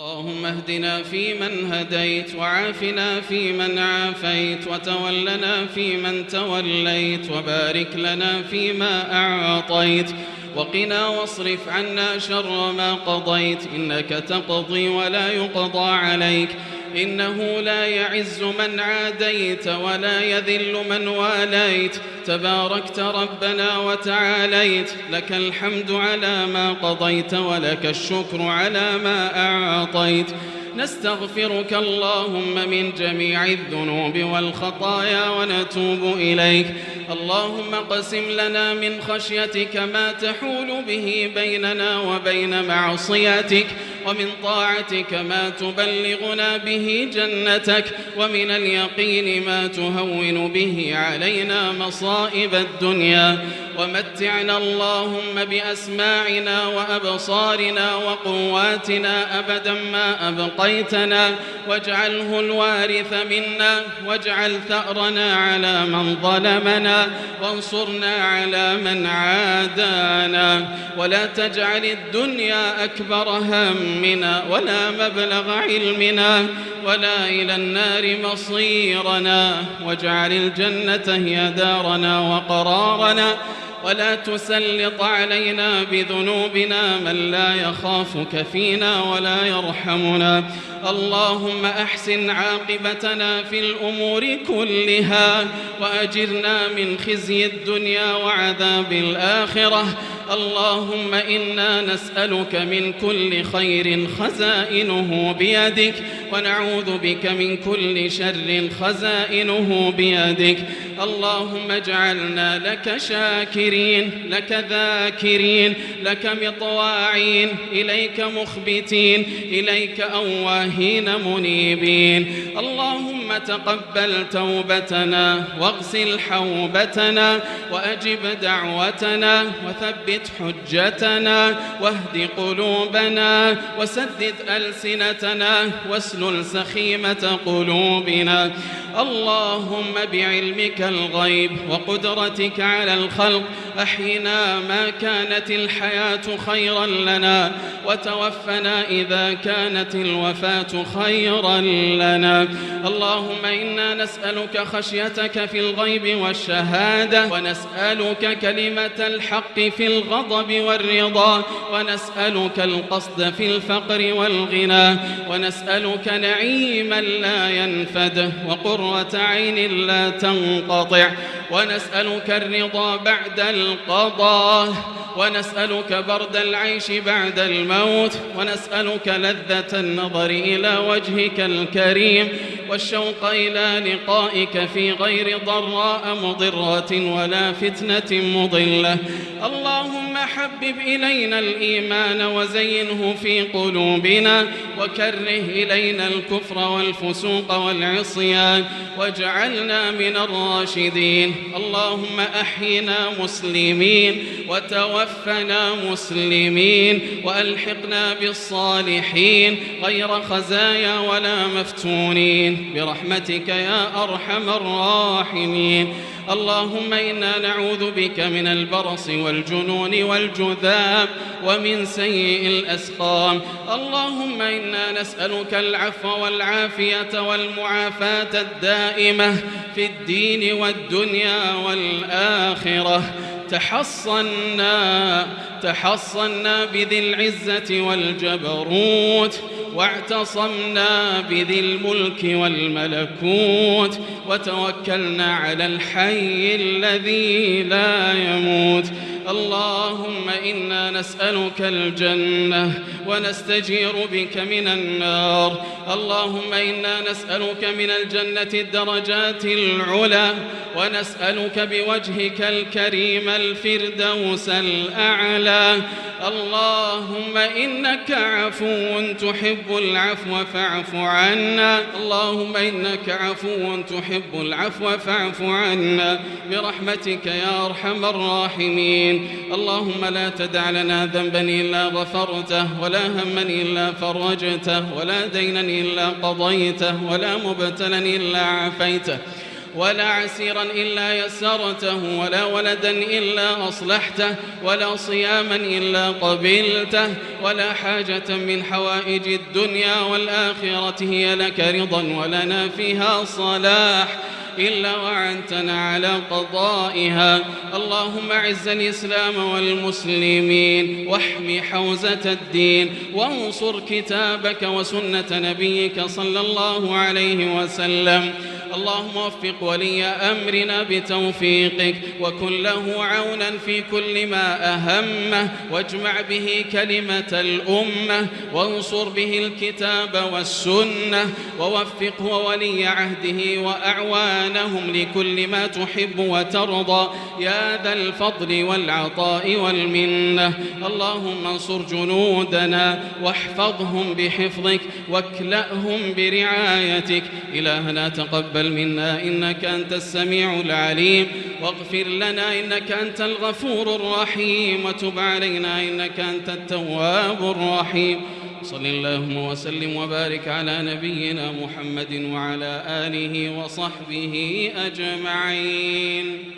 اللهم اهدنا فيمن هديت، وعافنا فيمن عافيت، وتولنا فيمن توليت، وبارك لنا فيما أعطيت، وقنا واصرف عنا شر ما قضيت، إنك تقضي ولا يقضى عليك، إنه لا يعز من عاديت ولا يذل من واليت، تباركت ربنا وتعاليت، لك الحمد على ما قضيت ولك الشكر على ما أعطيت. نستغفرك اللهم من جميع الذنوب والخطايا ونتوب إليك. اللهم اقسم لنا من خشيتك ما تحول به بيننا وبين معصيتك، ومن طاعتك ما تبلغنا به جنتك، ومن اليقين ما تهون به علينا مصائب الدنيا، ومتعنا اللهم بأسماعنا وأبصارنا وقواتنا أبدا ما أبقيتنا، واجعله الوارث منا، واجعل ثأرنا على من ظلمنا، وانصرنا على من عادانا، ولا تجعل الدنيا أكبر همنا ولا مبلغ علمنا ولا إلى النار مصيرنا، واجعل الجنة هي دارنا وقرارنا، ولا تسلط علينا بذنوبنا من لا يخافك فينا ولا يرحمنا. اللهم أحسن عاقبتنا في الأمور كلها، وأجرنا من خزي الدنيا وعذاب الآخرة. اللهم إنا نسألك من كل خير خزائنه بيدك، ونعوذ بك من كل شر خزائنه بيدك. اللهم اجعلنا لك شاكرين، لك ذاكرين، لك مطواعين، إليك مخبتين، إليك أواهين منيبين. اللهم تقبل توبتنا، واغسل حوبتنا، وأجب دعوتنا، وثبت حجتنا، واهد قلوبنا، وسدد ألسنتنا، واسلل سخيمة قلوبنا. اللهم بعلمك الغيب وقدرتك على الخلق أحينا ما كانت الحياة خيرا لنا، وتوفنا إذا كانت الوفاة خيرا لنا. اللهم إنا نسألك خشيتك في الغيب والشهادة، ونسألك كلمة الحق في الغضب والرضا، ونسألك القصد في الفقر والغنى، ونسألك نعيما لا ينفد، وقرة عين لا تنقطع، ونسألك الرضا بعد القضاء، ونسألك برد العيش بعد الموت، ونسألك لذة النظر إلى وجهك الكريم، والشوق إلى لقائك في غير ضراء مضرة ولا فتنة مضلة. اللهم حبب إلينا الإيمان وزينه في قلوبنا، وكره إلينا الكفر والفسوق والعصيان، واجعلنا من الراشدين. اللهم أحينا مسلمين، وتوفنا مسلمين، وألحقنا بالصالحين غير خزايا ولا مفتونين برحمتك يا أرحم الراحمين. اللهم إنا نعوذ بك من البرص والجنون والجذام ومن سيء الأسقام. اللهم إنا نسألك العفو والعافية والمعافاة الدائمة في الدين والدنيا والآخرة. تحصنا بذي العزة والجبروت، واعتصمنا بذي الملك والملكوت، وتوكلنا على الحي الذي لا يموت. اللهم إنا نسألك الجنة، ونستجير بك من النار. اللهم إنا نسألك من الجنة الدرجات العلى، ونسألك بوجهك الكريم الفردوس الأعلى. اللهم إنك عفو تحب العفو فاعف عنا. اللهم إنك عفو تحب العفو فاعف عنا برحمتك يا أرحم الراحمين. اللهم لا تدع لنا ذنبا إلا غفرته، ولا هما إلا فرجته، ولا دينا إلا قضيته، ولا مبتلا إلا عافيته، ولا عسيرا إلا يسرته، ولا ولدا إلا أصلحته، ولا صياما إلا قبلته، ولا حاجة من حوائج الدنيا والآخرة هي لك رضا ولنا فيها صلاح إلا وعنتنا على قضائها. اللهم أعز الإسلام والمسلمين، واحم حوزة الدين، وانصر كتابك وسنة نبيك صلى الله عليه وسلم. اللهم وفق ولي أمرنا بتوفيقك، وكن له عونا في كل ما أهمه، واجمع به كلمة الأمة، وانصر به الكتاب والسنة، ووفقه وولي عهده وأعوانهم لكل ما تحب وترضى يا ذا الفضل والعطاء والمنة. اللهم انصر جنودنا واحفظهم بحفظك واكلأهم برعايتك. إلهنا تقبل منا إنك أنت السميع العليم، واغفر لنا إنك أنت الغفور الرحيم، وتب علينا إنك أنت التواب الرحيم. صل اللهم وسلم وبارك على نبينا محمد وعلى آله وصحبه أجمعين.